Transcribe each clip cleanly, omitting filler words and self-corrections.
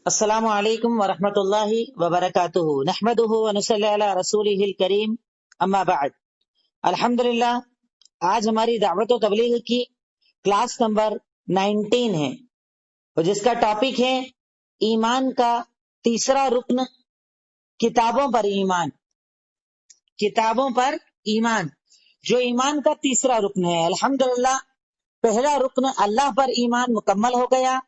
السلام علیکم ورحمۃ اللہ وبرکاتہ نحمدہ ونصلی علی رسولہ الکریم اما بعد الحمدللہ آج ہماری دعوت و تبلیغ کی کلاس نمبر 19 ہے اور جس کا ٹاپک ہے ایمان کا تیسرا رکن کتابوں پر ایمان۔ کتابوں پر ایمان جو ایمان کا تیسرا رکن ہے، الحمدللہ پہلا رکن اللہ پر ایمان مکمل ہو گیا،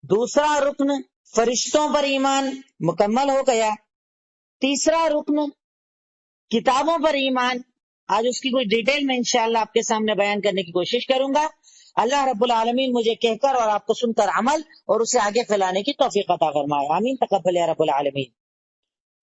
دوسرا رکن فرشتوں پر ایمان مکمل ہو گیا، تیسرا رکن کتابوں پر ایمان۔ آج اس کی کچھ ڈیٹیل میں انشاءاللہ آپ کے سامنے بیان کرنے کی کوشش کروں گا۔ اللہ رب العالمین مجھے کہہ کر اور آپ کو سن کر عمل اور اسے آگے پھیلانے کی توفیق عطا فرمائے، آمین تقبل یا رب العالمین۔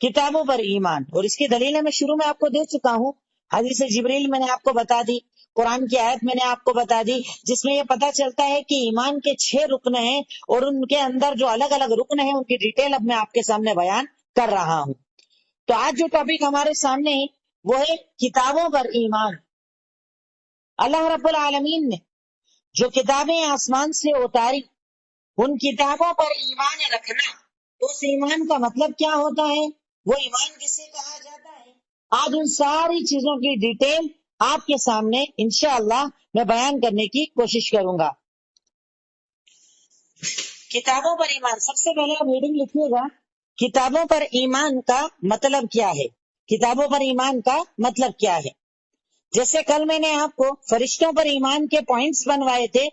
کتابوں پر ایمان، اور اس کی دلیلیں میں شروع میں آپ کو دے چکا ہوں۔ حدیث جبریل میں نے آپ کو بتا دی، قرآن کی آیت میں نے آپ کو بتا دی، جس میں یہ پتا چلتا ہے کہ ایمان کے 6 رکن ہیں اور ان کے اندر جو الگ الگ رکن ہیں ان کی ڈیٹیل اب میں آپ کے سامنے بیان کر رہا ہوں۔ تو آج جو ٹاپک ہمارے سامنے ہے وہ ہے کتابوں پر ایمان۔ اللہ رب العالمین نے جو کتابیں آسمان سے اتاری، ان کتابوں پر ایمان رکھنا، تو اس ایمان کا مطلب کیا ہوتا ہے، وہ ایمان کسے کہا جاتا ہے، آج ان ساری چیزوں کی ڈیٹیل آپ کے سامنے انشاءاللہ میں بیان کرنے کی کوشش کروں گا۔ کتابوں پر ایمان، سب سے پہلے آپ ہیڈنگ لکھیے گا، کتابوں پر ایمان کا مطلب کیا ہے۔ کتابوں پر ایمان کا مطلب کیا ہے؟ جیسے کل میں نے آپ کو فرشتوں پر ایمان کے پوائنٹس بنوائے تھے،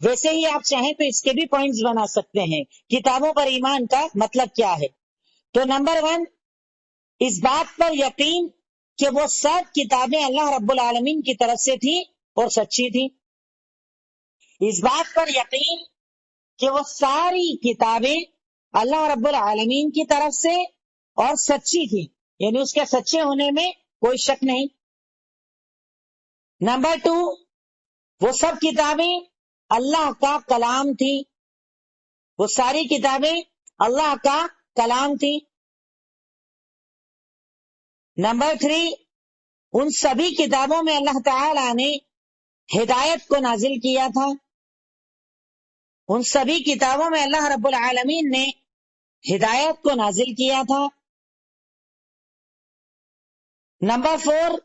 ویسے ہی آپ چاہیں تو اس کے بھی پوائنٹس بنا سکتے ہیں۔ کتابوں پر ایمان کا مطلب کیا ہے؟ تو نمبر 1، اس بات پر یقین کہ وہ سب کتابیں اللہ رب العالمین کی طرف سے تھی اور سچی تھی۔ اس بات پر یقین کہ وہ ساری کتابیں اللہ رب العالمین کی طرف سے اور سچی تھی، یعنی اس کے سچے ہونے میں کوئی شک نہیں۔ نمبر 2، وہ سب کتابیں اللہ کا کلام تھی، وہ ساری کتابیں اللہ کا کلام تھی۔ نمبر 3، ان سبھی کتابوں میں اللہ تعالی نے ہدایت کو نازل کیا تھا، ان سبھی کتابوں میں اللہ رب العالمین نے ہدایت کو نازل کیا تھا۔ نمبر 4،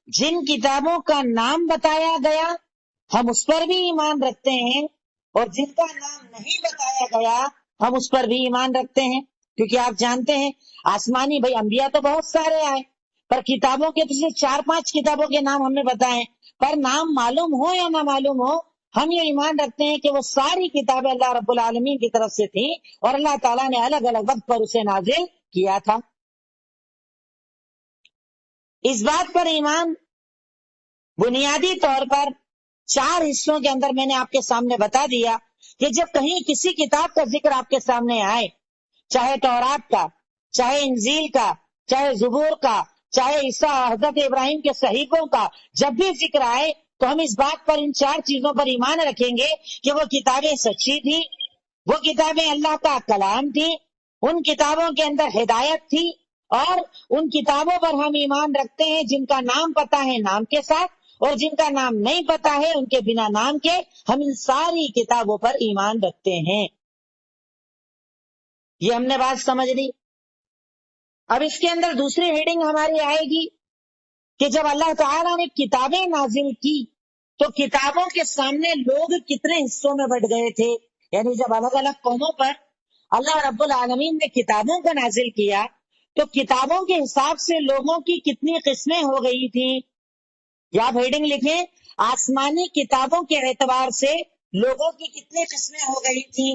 جن کتابوں کا نام بتایا گیا ہم اس پر بھی ایمان رکھتے ہیں، اور جن کا نام نہیں بتایا گیا ہم اس پر بھی ایمان رکھتے ہیں، کیونکہ آپ جانتے ہیں آسمانی انبیاء تو بہت سارے آئے، پر کتابوں کے تو 4-5 کتابوں کے نام ہمیں بتائیں، پر نام معلوم ہو یا نہ معلوم ہو، ہم یہ ایمان رکھتے ہیں کہ وہ ساری کتابیں اللہ رب العالمین کی طرف سے تھیں اور اللہ تعالیٰ نے الگ الگ وقت پر اسے نازل کیا تھا۔ اس بات پر ایمان بنیادی طور پر 4 حصوں کے اندر میں نے آپ کے سامنے بتا دیا کہ جب کہیں کسی کتاب کا ذکر آپ کے سامنے آئے، چاہے تورات کا، چاہے انجیل کا، چاہے زبور کا، چاہے عیسیٰ حضرت ابراہیم کے صحیفوں کا، جب بھی ذکر آئے تو ہم اس بات پر ان 4 چیزوں پر ایمان رکھیں گے کہ وہ کتابیں سچی تھی، وہ کتابیں اللہ کا کلام تھی، ان کتابوں کے اندر ہدایت تھی، اور ان کتابوں پر ہم ایمان رکھتے ہیں جن کا نام پتہ ہے نام کے ساتھ، اور جن کا نام نہیں پتہ ہے ان کے بنا نام کے ہم ان ساری کتابوں پر ایمان رکھتے ہیں۔ یہ ہم نے بات سمجھ لی۔ اب اس کے اندر دوسری ہیڈنگ ہماری آئے گی کہ جب اللہ تعالیٰ نے کتابیں نازل کی تو کتابوں کے سامنے لوگ کتنے حصوں میں بٹ گئے تھے، یعنی جب الگ الگ قوموں پر اللہ رب العالمین نے کتابوں کو نازل کیا تو کتابوں کے حساب سے لوگوں کی کتنی قسمیں ہو گئی تھی۔ یا آپ ہیڈنگ لکھیں، آسمانی کتابوں کے اعتبار سے لوگوں کی کتنی قسمیں ہو گئی تھی۔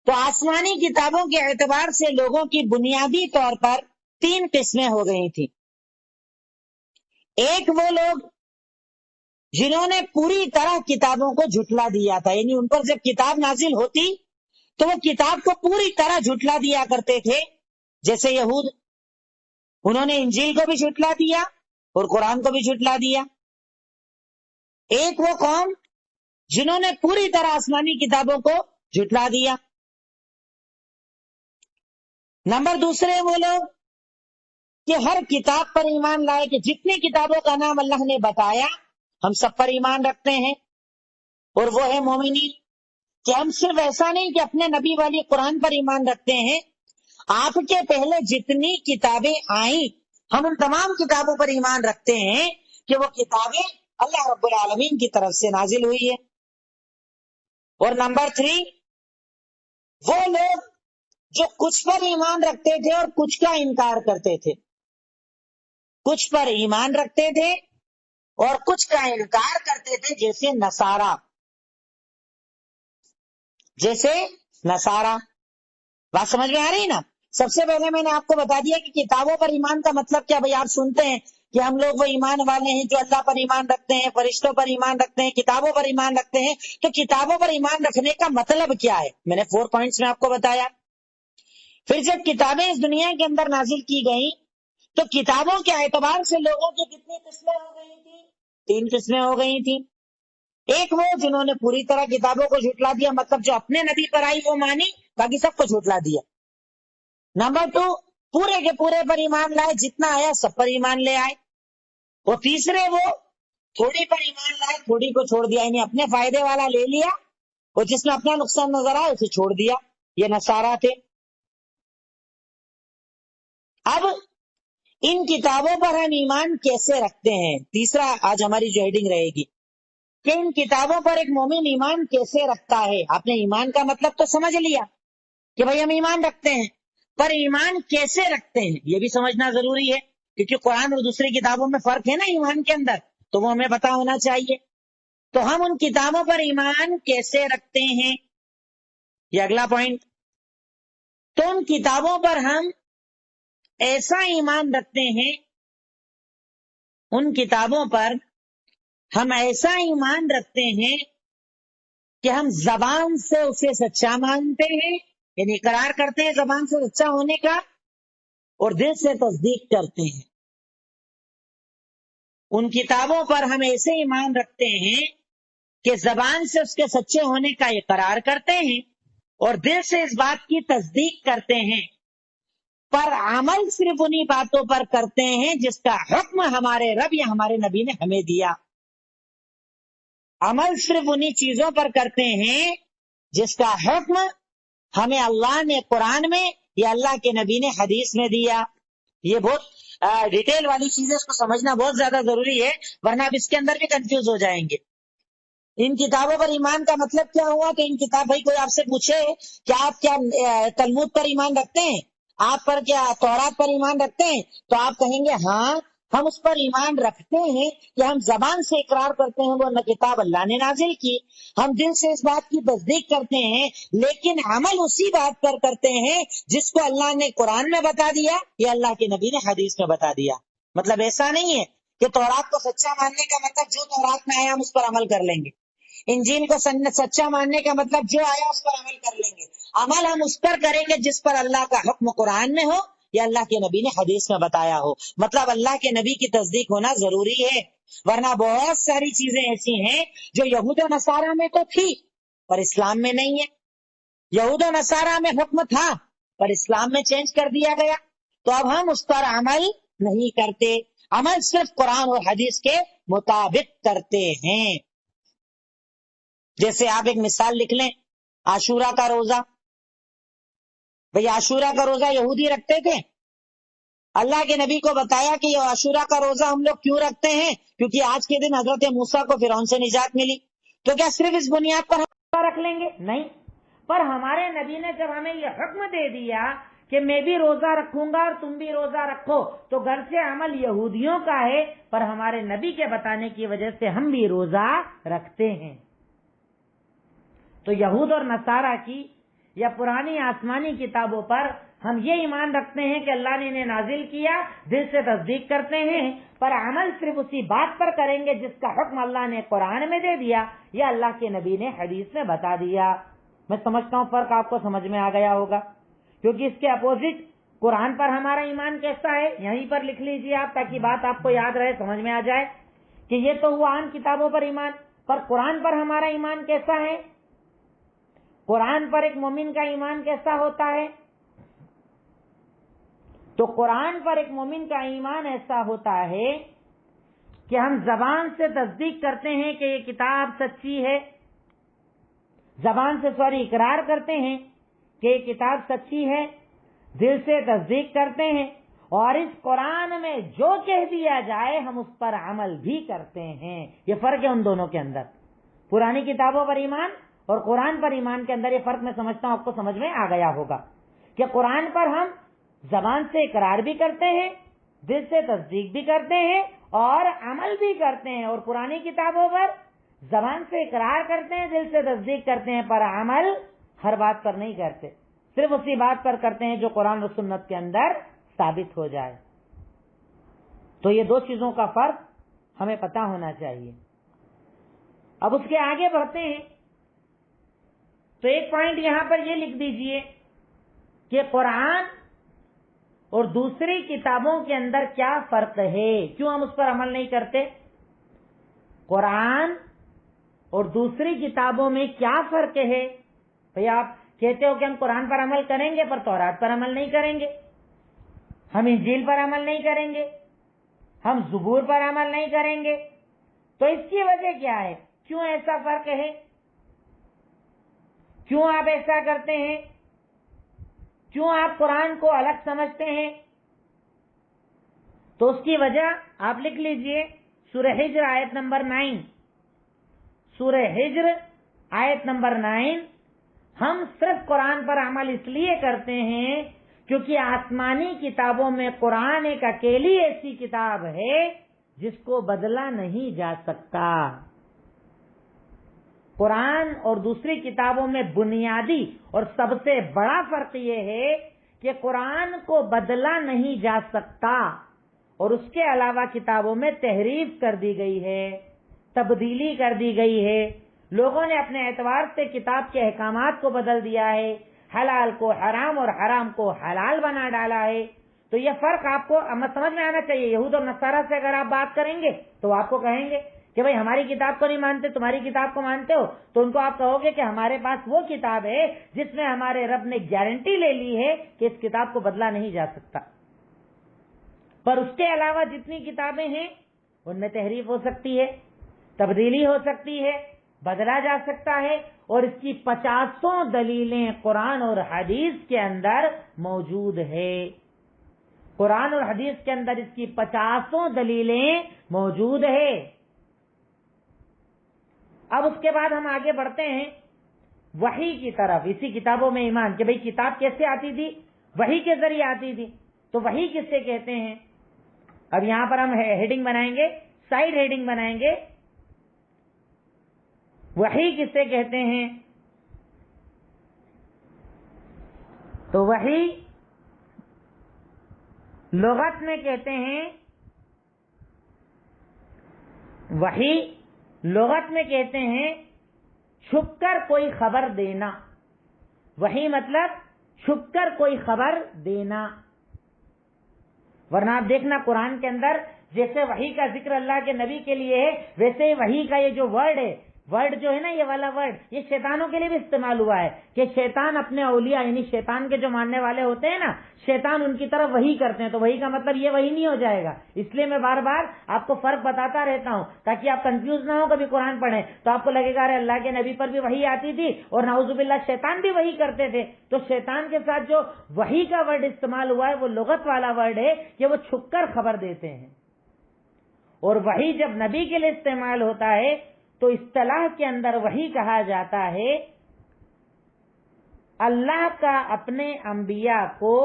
تو آسمانی کتابوں کے اعتبار سے لوگوں کی بنیادی طور پر 3 قسمیں ہو گئی تھی۔ ایک وہ لوگ جنہوں نے پوری طرح کتابوں کو جھٹلا دیا تھا، یعنی ان پر جب کتاب نازل ہوتی تو وہ کتاب کو پوری طرح جھٹلا دیا کرتے تھے، جیسے یہود، انہوں نے انجیل کو بھی جھٹلا دیا اور قرآن کو بھی جھٹلا دیا۔ ایک وہ قوم جنہوں نے پوری طرح آسمانی کتابوں کو جھٹلا دیا۔ نمبر دوسرے وہ لوگ کہ ہر کتاب پر ایمان لائے کہ جتنی کتابوں کا نام اللہ نے بتایا ہم سب پر ایمان رکھتے ہیں، اور وہ ہے مومنین۔ کہ ہم صرف ایسا نہیں کہ اپنے نبی والی قرآن پر ایمان رکھتے ہیں، آپ کے پہلے جتنی کتابیں آئیں ہم ان تمام کتابوں پر ایمان رکھتے ہیں کہ وہ کتابیں اللہ رب العالمین کی طرف سے نازل ہوئی ہے۔ اور نمبر 3، وہ لوگ جو کچھ پر ایمان رکھتے تھے اور کچھ کا انکار کرتے تھے، کچھ پر ایمان رکھتے تھے اور کچھ کا انکار کرتے تھے، جیسے نصارہ۔ بات سمجھ میں آ رہی نا؟ سب سے پہلے میں نے آپ کو بتا دیا کہ کتابوں پر ایمان کا مطلب کیا۔ بھائی آپ سنتے ہیں کہ ہم لوگ وہ ایمان والے ہیں جو اللہ پر ایمان رکھتے ہیں، فرشتوں پر ایمان رکھتے ہیں، کتابوں پر ایمان رکھتے ہیں، تو کتابوں پر ایمان رکھنے کا مطلب کیا ہے؟ میں نے 4 پوائنٹس میں آپ کو بتایا۔ پھر جب کتابیں اس دنیا کے اندر نازل کی گئیں تو کتابوں کے اعتبار سے لوگوں کی کتنی قسمیں ہو گئی تھی؟ 3 قسمیں ہو گئی تھی۔ ایک وہ جنہوں نے پوری طرح کتابوں کو جھٹلا دیا، مطلب جو اپنے نبی پر آئی وہ مانی، باقی سب کو جھٹلا دیا۔ نمبر 2، پورے کے پورے پر ایمان لائے، جتنا آیا سب پر ایمان لے آئے۔ اور تیسرے وہ تھوڑی پر ایمان لائے، تھوڑی کو چھوڑ دیا، یعنی اپنے فائدے والا لے لیا اور جس میں اپنا نقصان نظر آیا اسے چھوڑ دیا۔ یہ نصارہ تھے۔ اب ان کتابوں پر ہم ایمان کیسے رکھتے ہیں؟ تیسرا آج ہماری جو ہیڈنگ رہے گی کہ ان کتابوں پر ایک مومن ایمان کیسے رکھتا ہے۔ آپ نے ایمان کا مطلب تو سمجھ لیا کہ بھئی ہم ایمان رکھتے ہیں، پر ایمان کیسے رکھتے ہیں یہ بھی سمجھنا ضروری ہے، کیونکہ قرآن اور دوسری کتابوں میں فرق ہے نا ایمان کے اندر، تو وہ ہمیں پتا ہونا چاہیے۔ تو ہم ان کتابوں پر ایمان کیسے رکھتے ہیں، یہ اگلا پوائنٹ۔ تو ان کتابوں پر ہم ایسا ایمان رکھتے ہیں، ان کتابوں پر ہم ایسا ایمان رکھتے ہیں کہ ہم زبان سے اسے سچا مانتے ہیں، یعنی اقرار کرتے ہیں زبان سے سچا ہونے کا، اور دل سے تصدیق کرتے ہیں۔ ان کتابوں پر ہم ایسے ایمان رکھتے ہیں کہ زبان سے اس کے سچے ہونے کا اقرار کرتے ہیں اور دل سے اس بات کی تصدیق کرتے ہیں، پر عمل صرف انہی باتوں پر کرتے ہیں جس کا حکم ہمارے رب یا ہمارے نبی نے ہمیں دیا۔ عمل صرف انہی چیزوں پر کرتے ہیں جس کا حکم ہمیں اللہ نے قرآن میں یا اللہ کے نبی نے حدیث میں دیا۔ یہ بہت ڈیٹیل والی چیزیں، اس کو سمجھنا بہت زیادہ ضروری ہے، ورنہ آپ اس کے اندر بھی کنفیوز ہو جائیں گے۔ ان کتابوں پر ایمان کا مطلب کیا ہوا کہ ان کتاب، بھائی کوئی آپ سے پوچھے کہ آپ کیا تلمود پر ایمان رکھتے ہیں، آپ پر کیا تورات پر ایمان رکھتے ہیں، تو آپ کہیں گے ہاں ہم اس پر ایمان رکھتے ہیں کہ ہم زبان سے اقرار کرتے ہیں وہ کتاب اللہ نے نازل کی، ہم دل سے اس بات کی تصدیق کرتے ہیں، لیکن عمل اسی بات پر کرتے ہیں جس کو اللہ نے قرآن میں بتا دیا یا اللہ کے نبی نے حدیث میں بتا دیا۔ مطلب ایسا نہیں ہے کہ تورات کو سچا ماننے کا مطلب جو تورات میں آیا ہم اس پر عمل کر لیں گے، انجیل کو سچا ماننے کا مطلب جو آیا اس پر عمل کر لیں گے۔ عمل ہم اس پر کریں گے جس پر اللہ کا حکم قرآن میں ہو یا اللہ کے نبی نے حدیث میں بتایا ہو۔ مطلب اللہ کے نبی کی تصدیق ہونا ضروری ہے، ورنہ بہت ساری چیزیں ایسی ہیں جو یہود و نصارہ میں تو تھی پر اسلام میں نہیں ہے۔ یہود و نصارہ میں حکم تھا پر اسلام میں چینج کر دیا گیا، تو اب ہم اس پر عمل نہیں کرتے، عمل صرف قرآن اور حدیث کے مطابق کرتے ہیں۔ جیسے آپ ایک مثال لکھ لیں، عاشورہ کا روزہ۔ بھئی عاشورہ کا روزہ یہودی رکھتے تھے، اللہ کے نبی کو بتایا کہ یہ عاشورہ کا روزہ ہم لوگ کیوں رکھتے ہیں، کیونکہ آج کے دن حضرت موسیٰ کو فرعون سے نجات ملی، تو کیا صرف اس بنیاد پر ہم رکھ لیں گے؟ نہیں، پر ہمارے نبی نے جب ہمیں یہ حکم دے دیا کہ میں بھی روزہ رکھوں گا اور تم بھی روزہ رکھو، تو گھر سے عمل یہودیوں کا ہے پر ہمارے نبی کے بتانے کی وجہ سے ہم بھی روزہ رکھتے ہیں۔ تو یہود اور نصارہ کی یا پرانی آسمانی کتابوں پر ہم یہ ایمان رکھتے ہیں کہ اللہ نے انہیں نازل کیا، دل سے تصدیق کرتے ہیں، پر عمل صرف اسی بات پر کریں گے جس کا حکم اللہ نے قرآن میں دے دیا یا اللہ کے نبی نے حدیث میں بتا دیا۔ میں سمجھتا ہوں فرق آپ کو سمجھ میں آ گیا ہوگا، کیونکہ اس کے اپوزٹ قرآن پر ہمارا ایمان کیسا ہے یہیں پر لکھ لیجیے آپ، تاکہ بات آپ کو یاد رہے، سمجھ میں آ جائے کہ یہ تو ہوا عام کتابوں پر ایمان، پر قرآن پر ہمارا ایمان کیسا ہے، قرآن پر ایک مومن کا ایمان کیسا ہوتا ہے۔ تو قرآن پر ایک مومن کا ایمان ایسا ہوتا ہے کہ ہم زبان سے تصدیق کرتے ہیں کہ یہ کتاب سچی ہے، زبان سے اقرار کرتے ہیں کہ یہ کتاب سچی ہے، دل سے تصدیق کرتے ہیں، اور اس قرآن میں جو کہہ دیا جائے ہم اس پر عمل بھی کرتے ہیں۔ یہ فرق ہے ان دونوں کے اندر، پرانی کتابوں پر ایمان اور قرآن پر ایمان کے اندر یہ فرق میں سمجھتا ہوں آپ کو سمجھ میں آ گیا ہوگا کہ قرآن پر ہم زبان سے اقرار بھی کرتے ہیں، دل سے تصدیق بھی کرتے ہیں اور عمل بھی کرتے ہیں، اور پرانی کتابوں پر زبان سے اقرار کرتے ہیں، دل سے تصدیق کرتے ہیں، پر عمل ہر بات پر نہیں کرتے، صرف اسی بات پر کرتے ہیں جو قرآن و سنت کے اندر ثابت ہو جائے۔ تو یہ دو چیزوں کا فرق ہمیں پتہ ہونا چاہیے۔ اب اس کے آگے بڑھتے ہیں تو ایک پوائنٹ یہاں پر یہ لکھ دیجئے کہ قرآن اور دوسری کتابوں کے اندر کیا فرق ہے، کیوں ہم اس پر عمل نہیں کرتے؟ قرآن اور دوسری کتابوں میں کیا فرق ہے؟ بھئی آپ کہتے ہو کہ ہم قرآن پر عمل کریں گے پر تورات پر عمل نہیں کریں گے، ہم انجیل پر عمل نہیں کریں گے، ہم زبور پر عمل نہیں کریں گے، تو اس کی وجہ کیا ہے؟ کیوں ایسا فرق ہے؟ کیوں آپ ایسا کرتے ہیں؟ کیوں آپ قرآن کو الگ سمجھتے ہیں؟ تو اس کی وجہ آپ لکھ لیجئے، سورہ ہجر آیت نمبر 9، سورہ ہجر آیت نمبر 9، ہم صرف قرآن پر عمل اس لیے کرتے ہیں کیونکہ آسمانی کتابوں میں قرآن ایک اکیلی ایسی کتاب ہے جس کو بدلا نہیں جا سکتا۔ قرآن اور دوسری کتابوں میں بنیادی اور سب سے بڑا فرق یہ ہے کہ قرآن کو بدلا نہیں جا سکتا، اور اس کے علاوہ کتابوں میں تحریف کر دی گئی ہے، تبدیلی کر دی گئی ہے، لوگوں نے اپنے اعتبار سے کتاب کے احکامات کو بدل دیا ہے، حلال کو حرام اور حرام کو حلال بنا ڈالا ہے۔ تو یہ فرق آپ کو سمجھ میں آنا چاہیے۔ یہود اور نصارہ سے اگر آپ بات کریں گے تو آپ کو کہیں گے کہ بھئی ہماری کتاب کو نہیں مانتے، تمہاری کتاب کو مانتے ہو، تو ان کو آپ کہو گے کہ ہمارے پاس وہ کتاب ہے جس میں ہمارے رب نے گارنٹی لے لی ہے کہ اس کتاب کو بدلا نہیں جا سکتا، پر اس کے علاوہ جتنی کتابیں ہیں ان میں تحریف ہو سکتی ہے، تبدیلی ہو سکتی ہے، بدلا جا سکتا ہے، اور اس کی 50 دلیلیں قرآن اور حدیث کے اندر موجود ہے۔ قرآن اور حدیث کے اندر اس کی 50 دلیلیں موجود ہے۔ اب اس کے بعد ہم آگے بڑھتے ہیں وحی کی طرف، اسی کتابوں میں ایمان کہ بھئی کتاب کیسے آتی تھی؟ وحی کے ذریعے آتی تھی، تو وحی کس سے کہتے ہیں؟ اب یہاں پر ہم ہیڈنگ بنائیں گے، سائیڈ ہیڈنگ بنائیں گے، وحی کس سے کہتے ہیں؟ تو وحی لغت میں کہتے ہیں، وحی لغت میں کہتے ہیں چھپ کر کوئی خبر دینا۔ وحی مطلب چھپ کر کوئی خبر دینا، ورنہ آپ دیکھنا قرآن کے اندر جیسے وحی کا ذکر اللہ کے نبی کے لیے ہے، ویسے ہی وحی کا یہ جو ورڈ جو ہے نا، یہ والا ورڈ یہ شیطانوں کے لیے بھی استعمال ہوا ہے کہ شیطان اپنے اولیاء یعنی شیطان کے جو ماننے والے ہوتے ہیں نا، شیطان ان کی طرف وحی کرتے ہیں، تو وحی کا مطلب یہ وحی نہیں ہو جائے گا۔ اس لیے میں بار بار آپ کو فرق بتاتا رہتا ہوں تاکہ آپ کنفیوز نہ ہو، کبھی قرآن پڑھیں تو آپ کو لگے گا ارے اللہ کے نبی پر بھی وحی آتی تھی اور نعوذ باللہ شیطان بھی وحی کرتے تھے۔ تو شیطان کے ساتھ جو وحی کا ورڈ استعمال ہوا ہے وہ لغت والا ورڈ ہے کہ وہ چھپ کر خبر دیتے ہیں، اور وحی جب نبی کے لیے استعمال ہوتا ہے تو اصطلاح کے اندر وحی کہا جاتا ہے اللہ کا اپنے انبیاء کو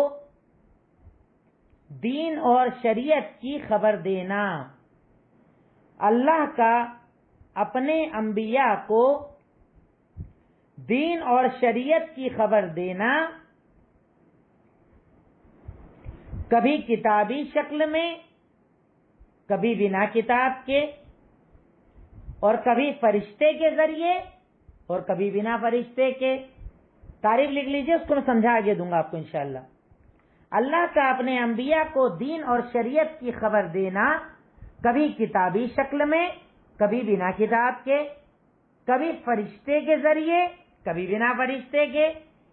دین اور شریعت کی خبر دینا۔ اللہ کا اپنے انبیاء کو دین اور شریعت کی خبر دینا، کبھی کتابی شکل میں، کبھی بنا کتاب کے، اور کبھی فرشتے کے ذریعے اور کبھی بنا فرشتے کے۔ تعریف لکھ لیجئے، اس کو میں سمجھا آگے دوں گا آپ کو انشاءاللہ۔ اللہ کا اپنے انبیاء کو دین اور شریعت کی خبر دینا، کبھی کتابی شکل میں، کبھی بنا کتاب کے، کبھی فرشتے کے ذریعے، کبھی بنا فرشتے کے۔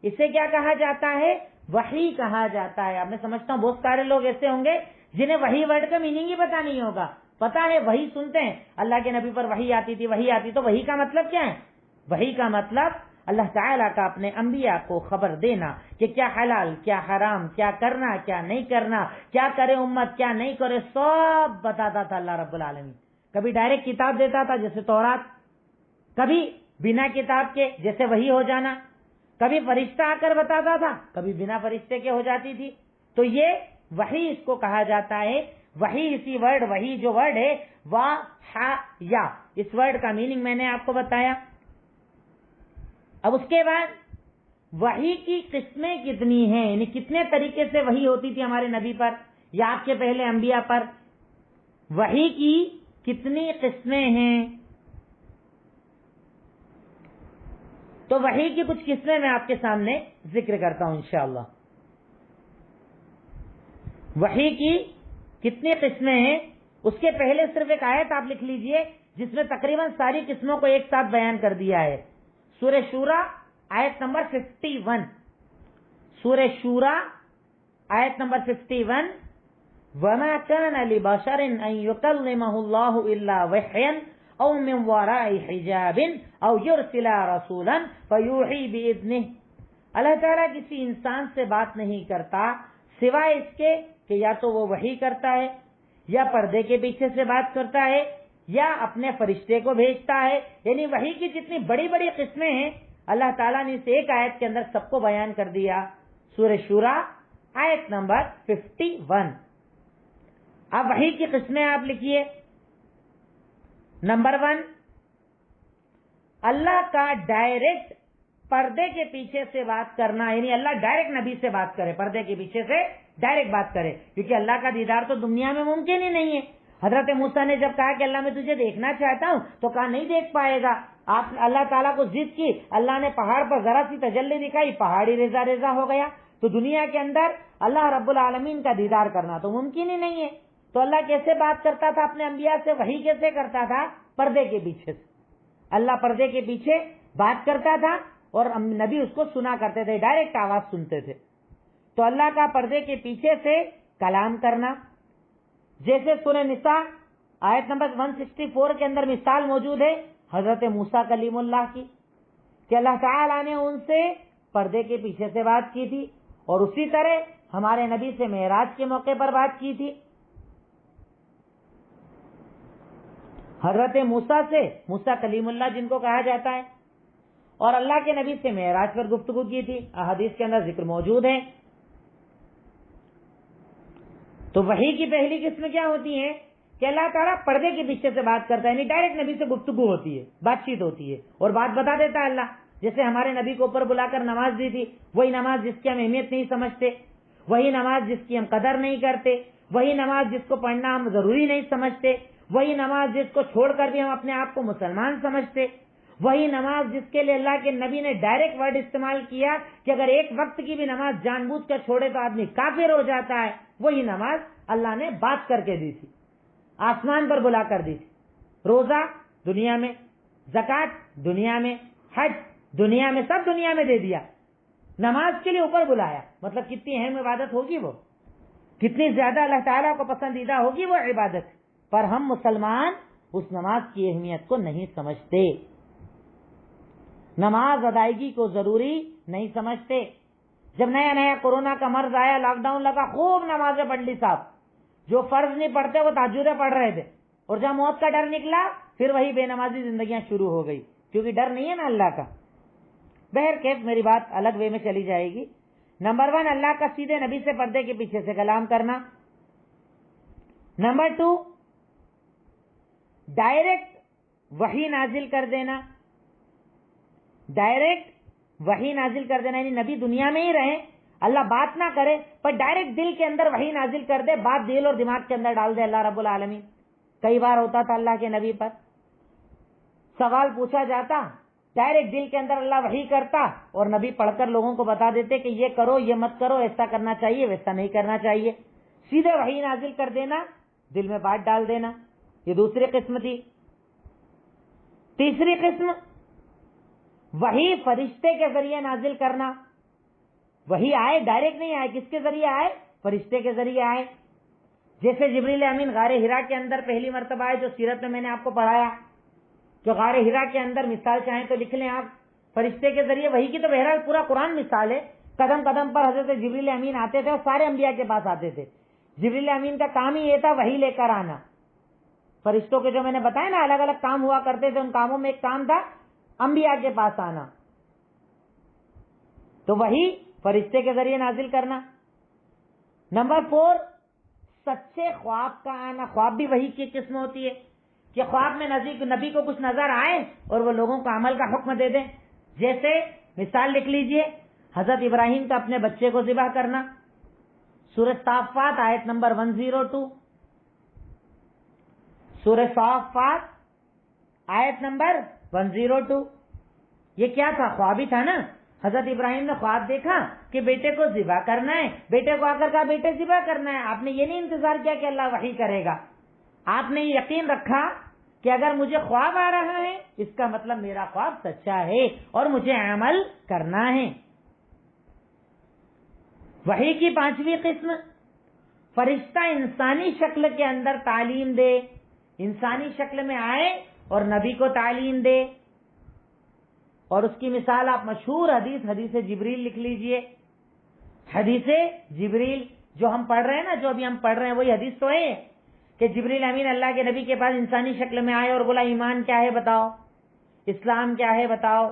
اسے کیا کہا جاتا ہے؟ وحی کہا جاتا ہے۔ اب میں سمجھتا ہوں بہت سارے لوگ ایسے ہوں گے جنہیں وحی ورڈ کا میننگ ہی پتا نہیں ہوگا۔ پتا ہے وحی سنتے ہیں، اللہ کے نبی پر وحی آتی تھی، وحی آتی، تو وحی کا مطلب کیا ہے؟ وحی کا مطلب اللہ تعالیٰ کا اپنے انبیاء کو خبر دینا کہ کیا حلال کیا حرام، کیا کرنا کیا نہیں کرنا، کیا کرے امت کیا نہیں کرے، سب بتاتا تھا اللہ رب العالمین۔ کبھی ڈائریکٹ کتاب دیتا تھا جیسے تورات، کبھی بنا کتاب کے جیسے وحی ہو جانا، کبھی فرشتہ آ کر بتاتا تھا، کبھی بنا فرشتے کے ہو جاتی تھی۔ تو یہ وحی اس کو کہا جاتا ہے۔ وحی اسی ورڈ، وحی جو ورڈ ہے یا اس ورڈ کا میننگ میں نے آپ کو بتایا۔ اب اس کے بعد وحی کی قسمیں کتنی ہیں، یعنی کتنے طریقے سے وحی ہوتی تھی ہمارے نبی پر یا آپ کے پہلے انبیاء پر، وحی کی کتنی قسمیں ہیں۔ تو وحی کی کچھ قسمیں میں آپ کے سامنے ذکر کرتا ہوں انشاءاللہ۔ وحی کی کتنی قسمیں ہیں، اس کے پہلے صرف ایک آیت آپ لکھ لیجئے جس میں تقریباً ساری قسموں کو ایک ساتھ بیان کر دیا ہے۔ سورہ شورى آیت نمبر 51، سورہ شورى آیت نمبر 51، وَمَا كَانَ لِبَشَرٍ أَن يُكَلِّمَهُ اللَّهُ إِلَّا وَحْيًا أَوْ مِنْ وَرَاءِ حِجَابٍ أَوْ يُرْسِلَ رَسُولًا فَيُوحِي بِإِذْنِهِ۔ اللہ تعالیٰ کسی انسان سے بات نہیں کرتا سوائے اس کے کہ یا تو وہ وحی کرتا ہے، یا پردے کے پیچھے سے بات کرتا ہے، یا اپنے فرشتے کو بھیجتا ہے۔ یعنی وحی کی جتنی بڑی بڑی قسمیں ہیں اللہ تعالیٰ نے اس ایک آیت کے اندر سب کو بیان کر دیا۔ سورہ شورى آیت نمبر 51۔ اب وحی کی قسمیں آپ لکھیے۔ نمبر 1، اللہ کا ڈائریکٹ پردے کے پیچھے سے بات کرنا، یعنی اللہ ڈائریکٹ نبی سے بات کرے، پردے کے پیچھے سے ڈائریکٹ بات کرے، کیونکہ اللہ کا دیدار تو دنیا میں ممکن ہی نہیں ہے۔ حضرت موسیٰ نے جب کہا کہ اللہ میں تجھے دیکھنا چاہتا ہوں تو کہا نہیں دیکھ پائے گا۔ آپ اللہ تعالیٰ کو ضد کی، اللہ نے پہاڑ پر ذرا سی تجلی دکھائی، پہاڑ ہی ریزہ ریزہ ہو گیا۔ تو دنیا کے اندر اللہ رب العالمین کا دیدار کرنا تو ممکن ہی نہیں ہے۔ تو اللہ کیسے بات کرتا تھا اپنے انبیاء سے، وحی کیسے کرتا تھا؟ پردے کے پیچھے سے۔ اللہ پردے کے پیچھے بات کرتا تھا اور نبی اس کو سنا کرتے تھے، ڈائریکٹ آواز سنتے تھے۔ تو اللہ کا پردے کے پیچھے سے کلام کرنا، جیسے سورہ نساء آیت نمبر 164 کے اندر مثال موجود ہے حضرت موسیٰ کلیم اللہ کی، کہ اللہ تعالیٰ نے ان سے پردے کے پیچھے سے بات کی تھی، اور اسی طرح ہمارے نبی سے معراج کے موقع پر بات کی تھی۔ حضرت موسیٰ سے، موسیٰ کلیم اللہ جن کو کہا جاتا ہے، اور اللہ کے نبی سے معراج پر گفتگو کی تھی، احادیث کے اندر ذکر موجود ہے۔ تو وحی کی پہلی قسم کیا ہوتی ہے کہ اللہ تعالیٰ پردے کے پیچھے سے بات کرتا ہے، یعنی ڈائریکٹ نبی سے گفتگو ہوتی ہے، بات چیت ہوتی ہے، اور بات بتا دیتا ہے اللہ۔ جیسے ہمارے نبی کو اوپر بلا کر نماز دی تھی، وہی نماز جس کی ہم اہمیت نہیں سمجھتے، وہی نماز جس کی ہم قدر نہیں کرتے، وہی نماز جس کو پڑھنا ہم ضروری نہیں سمجھتے، وہی نماز جس کو چھوڑ کر بھی ہم اپنے آپ کو مسلمان سمجھتے، وہی نماز جس کے لیے اللہ کے نبی نے ڈائریکٹ ورڈ استعمال کیا کہ اگر ایک وقت کی بھی نماز جان بوجھ کر چھوڑے تو آدمی کافر ہو جاتا ہے، وہی نماز اللہ نے بات کر کے دی تھی، آسمان پر بلا کر دی تھی۔ روزہ دنیا میں، زکوٰۃ دنیا میں، حج دنیا میں، سب دنیا میں دے دیا، نماز کے لیے اوپر بلایا۔ مطلب کتنی اہم عبادت ہوگی وہ، کتنی زیادہ اللہ تعالیٰ کو پسندیدہ ہوگی وہ عبادت، پر ہم مسلمان اس نماز کی اہمیت کو نہیں سمجھتے، نماز ادائیگی کو ضروری نہیں سمجھتے۔ جب نیا نیا کورونا کا مرض آیا، لاک ڈاؤن لگا، خوب نمازیں پڑھ لی صاحب، جو فرض نہیں پڑھتے وہ تہجدیں پڑھ رہے تھے، اور جب موت کا ڈر نکلا پھر وہی بے نمازی زندگیاں شروع ہو گئی، کیونکہ ڈر نہیں ہے نا اللہ کا۔ بہرکیف میری بات الگ وے میں چلی جائے گی۔ نمبر 1، اللہ کا سیدھے نبی سے پردے کے پیچھے سے کلام کرنا۔ نمبر 2، ڈائریکٹ وحی نازل کر دینا، ڈائریکٹ وحی نازل کر دینا، یعنی نبی دنیا میں ہی رہے، اللہ بات نہ کرے پر ڈائریکٹ دل کے اندر وحی نازل کر دے، بات دل اور دماغ کے اندر ڈال دے اللہ رب العالمین۔ کئی بار ہوتا تھا اللہ کے نبی پر سوال پوچھا جاتا، ڈائریکٹ دل کے اندر اللہ وحی کرتا اور نبی پڑھ کر لوگوں کو بتا دیتے کہ یہ کرو، یہ مت کرو، ایسا کرنا چاہیے، ویسا نہیں کرنا چاہیے۔ سیدھے وحی نازل کر دینا، دل میں بات ڈال دینا، یہ دوسری قسم تھی۔ تیسری قسم، وحی فرشتے کے ذریعے نازل کرنا، وحی آئے ڈائریکٹ نہیں آئے، کس کے ذریعے آئے؟ فرشتے کے ذریعے آئے۔ جیسے جبریل امین غار ہرا کے اندر پہلی مرتبہ آئے، جو سیرت میں نے آپ کو پڑھایا، جو غار ہرا کے اندر مثال چاہیں تو لکھ لیں آپ، فرشتے کے ذریعے وحی کی تو بہرحال پورا قرآن مثال ہے. قدم قدم پر حضرت جبریل امین آتے تھے اور سارے انبیاء کے پاس آتے تھے. جبریل امین کا کام ہی یہ تھا وحی لے کر آنا. فرشتوں کے جو میں نے بتایا نا الگ الگ کام ہوا کرتے تھے, ان کاموں میں ایک کام تھا انبیاء کے پاس آنا. تو وحی فرشتے کے ذریعے نازل کرنا. نمبر 4, سچے خواب کا آنا. خواب بھی وحی کی قسم ہوتی ہے کہ خواب میں نبی کو کچھ نظر آئے اور وہ لوگوں کو عمل کا حکم دے دیں. جیسے مثال لکھ لیجئے, حضرت ابراہیم کا اپنے بچے کو ذبح کرنا. سورہ صافات آیت نمبر 102. سورہ صافات آیت نمبر 102. یہ کیا تھا؟ خواب ہی تھا نا. حضرت ابراہیم نے خواب دیکھا کہ بیٹے کو ذبح کرنا ہے. بیٹے کو آ کر کہا بیٹے ذبح کرنا ہے. آپ نے یہ نہیں انتظار کیا کہ اللہ وحی کرے گا. آپ نے یقین رکھا کہ اگر مجھے خواب آ رہا ہے اس کا مطلب میرا خواب سچا ہے اور مجھے عمل کرنا ہے. وحی کی 5ویں قسم, فرشتہ انسانی شکل کے اندر تعلیم دے. انسانی شکل میں آئے اور نبی کو تعلیم دے. اور اس کی مثال آپ مشہور حدیث جبریل لکھ لیجئے. حدیث جبریل جو ہم پڑھ رہے ہیں نا, جو ابھی ہم پڑھ رہے ہیں وہی حدیث تو ہے کہ جبریل امین اللہ کے نبی کے پاس انسانی شکل میں آئے اور بولا ایمان کیا ہے بتاؤ, اسلام کیا ہے بتاؤ,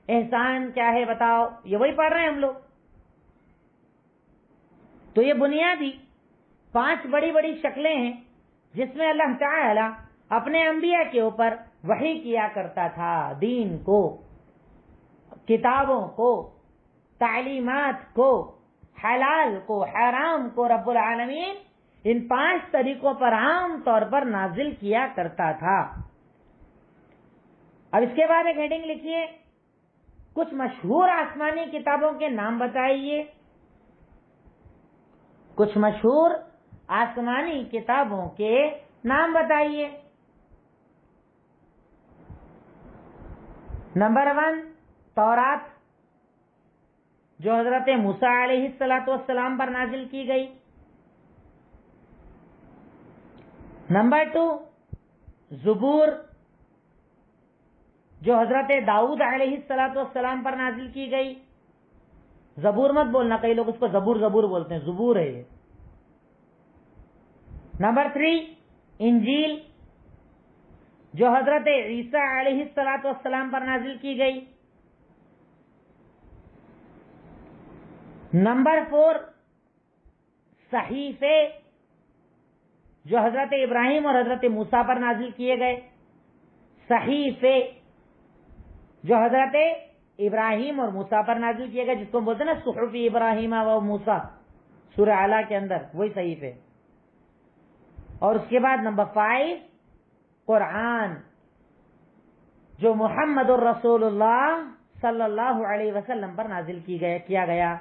احسان کیا ہے بتاؤ. یہ وہی پڑھ رہے ہیں ہم لوگ. تو یہ بنیادی 5 بڑی بڑی شکلیں ہیں جس میں اللہ تعالی اپنے انبیاء کے اوپر وحی کیا کرتا تھا. دین کو, کتابوں کو, تعلیمات کو, حلال کو, حرام کو رب العالمین ان 5 طریقوں پر عام طور پر نازل کیا کرتا تھا. اب اس کے بعد ایک ہیڈنگ لکھیے, کچھ مشہور آسمانی کتابوں کے نام بتائیے. کچھ مشہور آسمانی کتابوں کے نام بتائیے. نمبر 1, تورات جو حضرت موسیٰ علیہ السلام پر نازل کی گئی. نمبر 2, زبور جو حضرت داؤد علیہ السلام پر نازل کی گئی. زبور مت بولنا, کئی لوگ اس کو زبور بولتے ہیں, زبور ہے یہ. نمبر 3, انجیل جو حضرت عیسیٰ علیہ السلام پر نازل کی گئی. نمبر 4, صحیفے جو حضرت ابراہیم اور حضرت موسیٰ پر نازل کیے گئے. صحیفے جو حضرت ابراہیم اور موسیٰ پر نازل کیے گئے, جس کو بولتے ہیں نا صحف ابراہیم و موسیٰ سورہ اعلیٰ کے اندر, وہی صحیفے. اور اس کے بعد نمبر 5, قرآن جو محمد الرسول اللہ صلی اللہ علیہ وسلم پر نازل کیا گیا.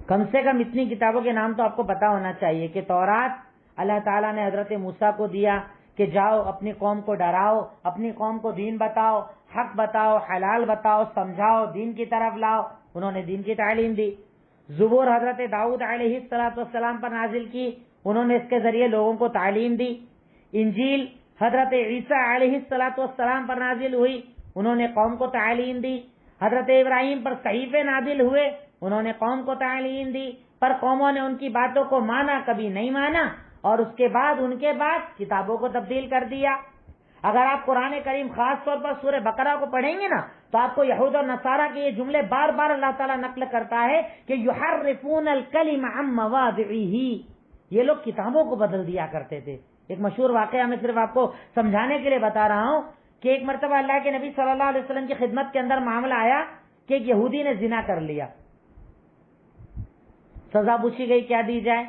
کم سے کم اتنی کتابوں کے نام تو آپ کو پتا ہونا چاہیے کہ تورات اللہ تعالیٰ نے حضرت موسیٰ کو دیا کہ جاؤ اپنی قوم کو ڈراؤ, اپنی قوم کو دین بتاؤ, حق بتاؤ, حلال بتاؤ, سمجھاؤ, دین کی طرف لاؤ. انہوں نے دین کی تعلیم دی. زبور حضرت داؤد علیہ السلام پر نازل کی, انہوں نے اس کے ذریعے لوگوں کو تعلیم دی. انجیل حضرت عیسیٰ علیہ السلام پر نازل ہوئی, انہوں نے قوم کو تعلیم دی. حضرت ابراہیم پر صحیفے نازل ہوئے, انہوں نے قوم کو تعلیم دی. پر قوموں نے ان کی باتوں کو مانا, کبھی نہیں مانا, اور اس کے بعد ان کے بعد کتابوں کو تبدیل کر دیا. اگر آپ قرآن کریم خاص طور پر سورہ بقرہ کو پڑھیں گے نا تو آپ کو یہود اور نصارہ کے یہ جملے بار بار اللہ تعالیٰ نقل کرتا ہے کہ یحرفون الکلم عن مواضعہ, یہ لوگ کتابوں کو بدل دیا کرتے تھے. ایک مشہور واقعہ میں صرف آپ کو سمجھانے کے لیے بتا رہا ہوں کہ ایک مرتبہ اللہ کے نبی صلی اللہ علیہ وسلم کی خدمت کے اندر معاملہ آیا کہ ایک یہودی نے زنا کر لیا. سزا پوچھی گئی کیا دی جائے؟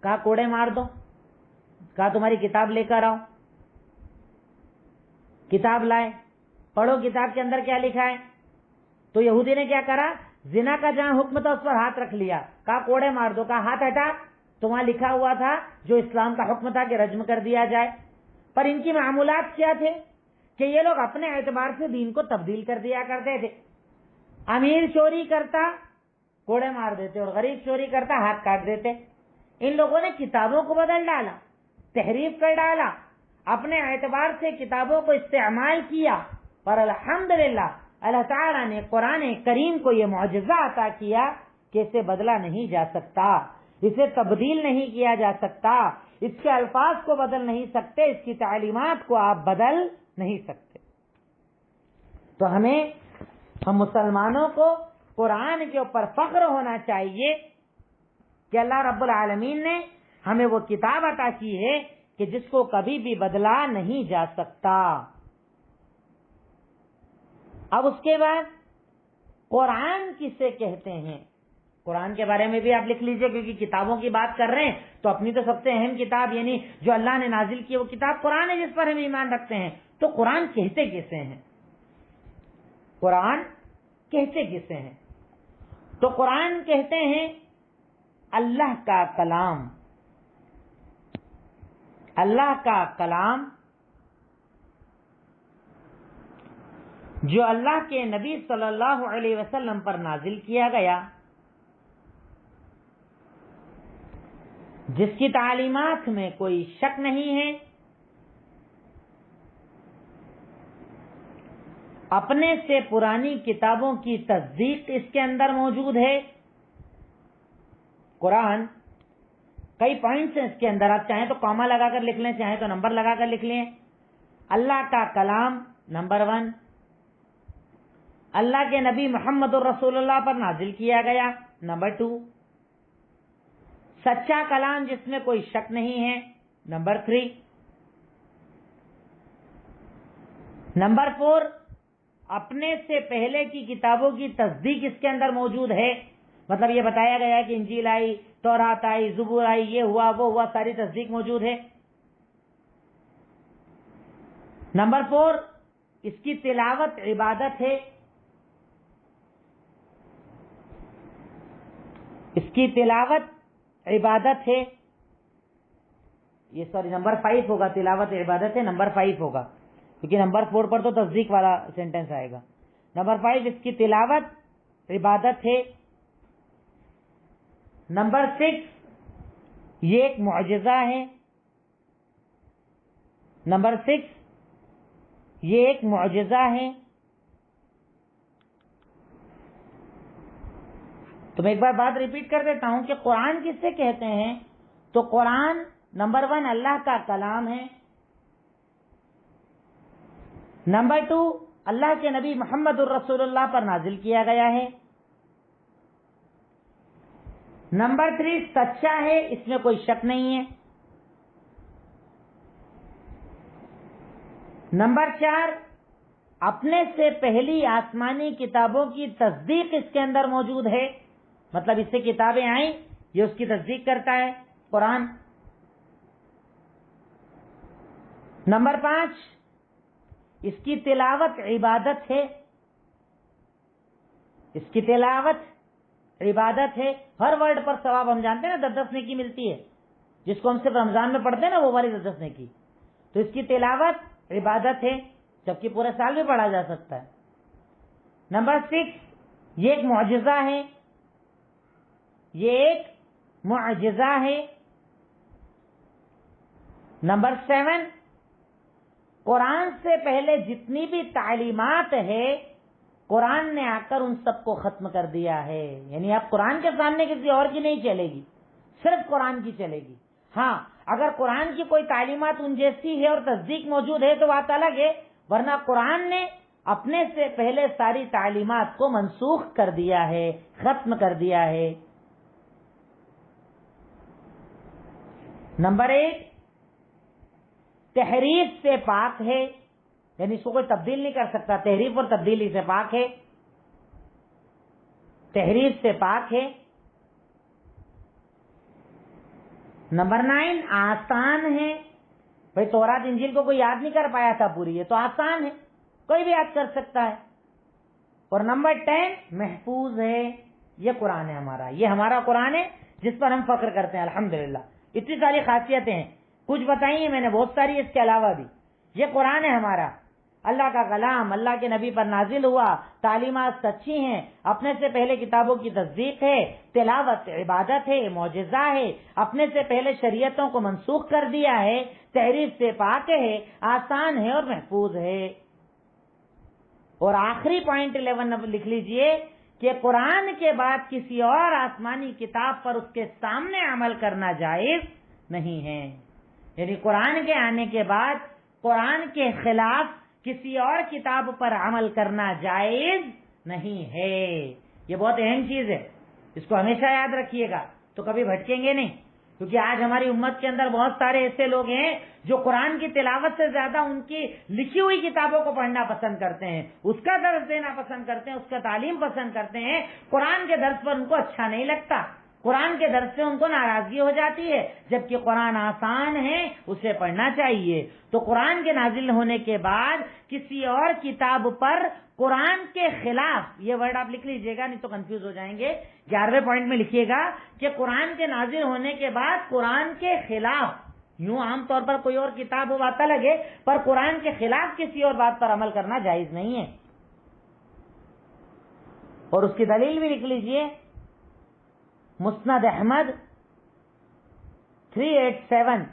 کہا کوڑے مار دو. کہا تمہاری کتاب لے کر آؤ. کتاب لائے, پڑھو کتاب کے اندر کیا لکھا ہے. تو یہودی نے کیا کرا, زنا کا جہاں حکم تھا اس پر ہاتھ رکھ لیا. کہا کوڑے مار دو. کہا ہاتھ ہٹا, تو وہاں لکھا ہوا تھا جو اسلام کا حکم تھا کہ رجم کر دیا جائے. پر ان کی معمولات کیا تھے کہ یہ لوگ اپنے اعتبار سے دین کو تبدیل کر دیا کرتے تھے. امیر چوری کرتا کوڑے مار دیتے, اور غریب چوری کرتا ہاتھ کاٹ دیتے. ان لوگوں نے کتابوں کو بدل ڈالا, تحریف کر ڈالا, اپنے اعتبار سے کتابوں کو استعمال کیا، پر الحمدللہ اللہ تعالیٰ نے قرآن کریم کو یہ معجزہ عطا کیا کہ اسے بدلا نہیں جا سکتا، اسے تبدیل نہیں کیا جا سکتا، اس کے الفاظ کو بدل نہیں سکتے، اس کی تعلیمات کو آپ بدل نہیں سکتے۔ تو ہم مسلمانوں کو قرآن کے اوپر فخر ہونا چاہیے کہ اللہ رب العالمین نے ہمیں وہ کتاب عطا کی ہے کہ جس کو کبھی بھی بدلا نہیں جا سکتا۔ اب اس کے بعد قرآن کسے کہتے ہیں، قرآن کے بارے میں بھی آپ لکھ لیجئے، کیونکہ کتابوں کی بات کر رہے ہیں تو اپنی تو سب سے اہم کتاب یعنی جو اللہ نے نازل کی وہ کتاب قرآن ہے جس پر ہم ایمان رکھتے ہیں۔ تو قرآن کہتے کسے ہیں، قرآن کہتے کسے ہیں؟ تو قرآن کہتے ہیں اللہ کا کلام، اللہ کا کلام جو اللہ کے نبی صلی اللہ علیہ وسلم پر نازل کیا گیا، جس کی تعلیمات میں کوئی شک نہیں ہے، اپنے سے پرانی کتابوں کی تصدیق اس کے اندر موجود ہے۔ قرآن کئی پوائنٹس ہیں اس کے اندر، آپ چاہیں تو کاما لگا کر لکھ لیں، چاہیں تو نمبر لگا کر لکھ لیں۔ اللہ کا کلام نمبر 1، اللہ کے نبی محمد الرسول اللہ پر نازل کیا گیا نمبر 2، سچا کلام جس میں کوئی شک نہیں ہے نمبر 3، نمبر 4 اپنے سے پہلے کی کتابوں کی تصدیق اس کے اندر موجود ہے، مطلب یہ بتایا گیا کہ انجیل آئی، تورات آئی، زبور آئی، یہ ہوا وہ ہوا، ساری تصدیق موجود ہے۔ نمبر 4 اس کی تلاوت عبادت ہے، اس کی تلاوت عبادت ہے، یہ سوری نمبر 5 ہوگا، تلاوت عبادت ہے نمبر 5 ہوگا، کیونکہ نمبر 4 پر تو تصدیق والا سینٹنس آئے گا۔ نمبر 5 اس کی تلاوت عبادت ہے۔ نمبر 6 یہ ایک معجزہ ہے، نمبر 6 یہ ایک معجزہ ہے۔ تو میں ایک بار بات ریپیٹ کر دیتا ہوں کہ قرآن کس سے کہتے ہیں، تو قرآن نمبر 1 اللہ کا کلام ہے، نمبر 2 اللہ کے نبی محمد الرسول اللہ پر نازل کیا گیا ہے، نمبر 3 سچا ہے، اس میں کوئی شک نہیں ہے، نمبر 4 اپنے سے پہلی آسمانی کتابوں کی تصدیق اس کے اندر موجود ہے، مطلب اس سے کتابیں آئیں یہ اس کی تصدیق کرتا ہے قرآن۔ نمبر 5 اس کی تلاوت عبادت ہے، اس کی تلاوت عبادت ہے، ہر ورڈ پر ثواب ہم جانتے ہیں نا 10 نیکی ملتی ہے، جس کو ہم صرف رمضان میں پڑھتے ہیں نا وہ والی 10 نیکی، تو اس کی تلاوت عبادت ہے، جبکہ پورے سال بھی پڑھا جا سکتا ہے۔ نمبر 6 یہ ایک معجزہ ہے، یہ ایک معجزہ ہے۔ نمبر 7 قرآن سے پہلے جتنی بھی تعلیمات ہے قرآن نے آ کر ان سب کو ختم کر دیا ہے، یعنی اب قرآن کے سامنے کسی اور کی نہیں چلے گی، صرف قرآن کی چلے گی۔ ہاں اگر قرآن کی کوئی تعلیمات ان جیسی ہے اور تصدیق موجود ہے تو بات الگ ہے، ورنہ قرآن نے اپنے سے پہلے ساری تعلیمات کو منسوخ کر دیا ہے، ختم کر دیا ہے۔ نمبر 1 تحریف سے پاک ہے، یعنی اس کو کوئی تبدیل نہیں کر سکتا، تحریف اور تبدیلی سے پاک ہے، تحریف سے پاک ہے۔ نمبر 9 آسان ہے، بھائی تورات انجیل کو کوئی یاد نہیں کر پایا تھا پوری، یہ تو آسان ہے، کوئی بھی یاد کر سکتا ہے۔ اور نمبر 10 محفوظ ہے، یہ قرآن ہے ہمارا، یہ ہمارا قرآن ہے جس پر ہم فخر کرتے ہیں الحمدللہ۔ اتنی ساری خاصیتیں ہیں، کچھ بتائی ہیں میں نے، بہت ساری اس کے علاوہ بھی، یہ قرآن ہے ہمارا اللہ کا کلام اللہ کے نبی پر نازل ہوا، تعلیمات سچی ہیں، اپنے سے پہلے کتابوں کی تصدیق ہے، تلاوت عبادت ہے، معجزہ ہے، اپنے سے پہلے شریعتوں کو منسوخ کر دیا ہے، تحریف سے پاک ہے، آسان ہے اور محفوظ ہے۔ اور آخری پوائنٹ 11 لکھ لیجئے کہ قرآن کے بعد کسی اور آسمانی کتاب پر اس کے سامنے عمل کرنا جائز نہیں ہے، یعنی قرآن کے آنے کے بعد قرآن کے خلاف کسی اور کتاب پر عمل کرنا جائز نہیں ہے۔ یہ بہت اہم چیز ہے، اس کو ہمیشہ یاد رکھیے گا تو کبھی بھٹکیں گے نہیں، کیونکہ آج ہماری امت کے اندر بہت سارے ایسے لوگ ہیں جو قرآن کی تلاوت سے زیادہ ان کی لکھی ہوئی کتابوں کو پڑھنا پسند کرتے ہیں، اس کا درس دینا پسند کرتے ہیں، اس کا تعلیم پسند کرتے ہیں، قرآن کے درس پر ان کو اچھا نہیں لگتا، قرآن کے درس سے ان کو ناراضگی ہو جاتی ہے، جبکہ قرآن آسان ہے، اسے پڑھنا چاہیے۔ تو قرآن کے نازل ہونے کے بعد کسی اور کتاب پر قرآن کے خلاف، یہ ورڈ آپ لکھ لیجئے گا نہیں تو کنفیوز ہو جائیں گے، 11ویں پوائنٹ میں لکھیے گا کہ قرآن کے نازل ہونے کے بعد قرآن کے خلاف، یوں عام طور پر کوئی اور کتاب ہو بات الگ ہے، پر قرآن کے خلاف کسی اور بات پر عمل کرنا جائز نہیں ہے۔ اور اس کی دلیل بھی لکھ لیجئے، مسند احمد 387،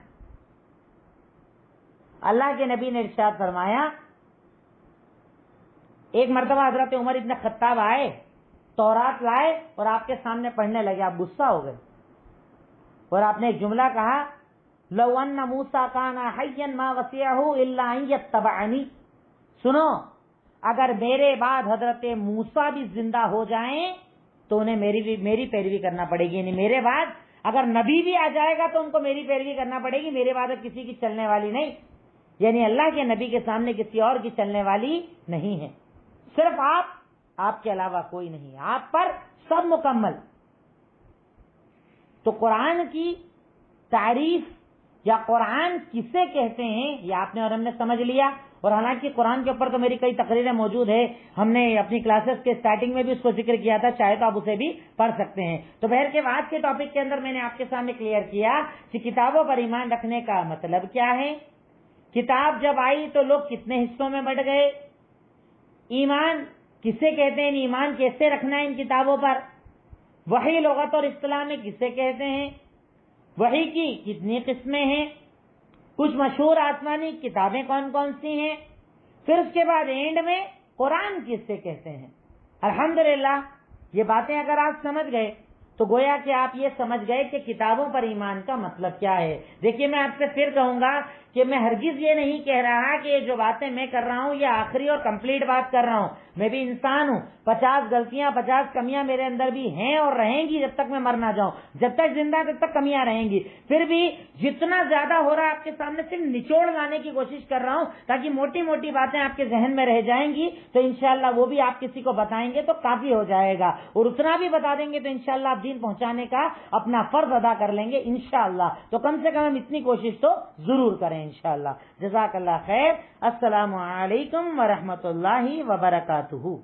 اللہ کے نبی نے ارشاد فرمایا، ایک مرتبہ حضرت عمر ابن خطاب آئے، تورات لائے اور آپ کے سامنے پڑھنے لگے، آپ غصہ ہو گئے اور آپ نے ایک جملہ کہا، لو ان موسیٰ کان حیا ما وسعہ الا ان یتبعنی، سنو اگر میرے بعد حضرت موسیٰ بھی زندہ ہو جائیں تو انہیں میری پیروی کرنا پڑے گی، یعنی میرے بعد اگر نبی بھی آ جائے گا تو ان کو میری پیروی کرنا پڑے گی، میرے بعد کسی کی چلنے والی نہیں، یعنی اللہ کے نبی کے سامنے کسی اور کی چلنے والی نہیں ہے، صرف آپ کے علاوہ کوئی نہیں، آپ پر سب مکمل۔ تو قرآن کی تعریف یا قرآن کسے کہتے ہیں یہ آپ نے اور ہم نے سمجھ لیا، اور حالانکہ قرآن کے اوپر تو میری کئی تقریریں موجود ہیں، ہم نے اپنی کلاسز کے سٹارٹنگ میں بھی اس کو ذکر کیا تھا، چاہے تو آپ اسے بھی پڑھ سکتے ہیں۔ تو بہر کے بعد کے ٹاپک کے اندر میں نے آپ کے سامنے کلیئر کیا کہ کتابوں پر ایمان رکھنے کا مطلب کیا ہے، کتاب جب آئی تو لوگ کتنے حصوں میں بٹ گئے، ایمان کسے کہتے ہیں، ایمان کیسے رکھنا ہے ان کتابوں پر، وحی لغت اور اصطلاح میں کسے کہتے ہیں، وحی کی کتنی قسمیں ہیں، کچھ مشہور آسمانی کتابیں کون کون سی ہیں، پھر اس کے بعد اینڈ میں قرآن کسے کہتے ہیں۔ الحمدللہ یہ باتیں اگر آپ سمجھ گئے تو گویا کہ آپ یہ سمجھ گئے کہ کتابوں پر ایمان کا مطلب کیا ہے۔ دیکھیے میں آپ سے پھر کہوں گا کہ میں ہرگز یہ نہیں کہہ رہا کہ یہ جو باتیں میں کر رہا ہوں یہ آخری اور کمپلیٹ بات کر رہا ہوں، میں بھی انسان ہوں، 50 غلطیاں 50 کمیاں میرے اندر بھی ہیں اور رہیں گی جب تک میں مر نہ جاؤں، جب تک زندہ تب تک کمیاں رہیں گی، پھر بھی جتنا زیادہ ہو رہا ہے آپ کے سامنے صرف نچوڑ لانے کی کوشش کر رہا ہوں تاکہ موٹی موٹی باتیں آپ کے ذہن میں رہ جائیں گی، تو انشاءاللہ وہ بھی آپ کسی کو بتائیں گے تو کافی ہو جائے گا، اور اتنا بھی بتا دیں گے تو انشاءاللہ آپ دین پہنچانے کا اپنا فرض ادا کر لیں گے انشاءاللہ۔ تو کم سے کم ہم اتنی کوشش تو ضرور کریں انشاءاللہ۔ جزاک اللہ خیر۔ السلام علیکم ورحمۃ اللہ وبرکاتہ۔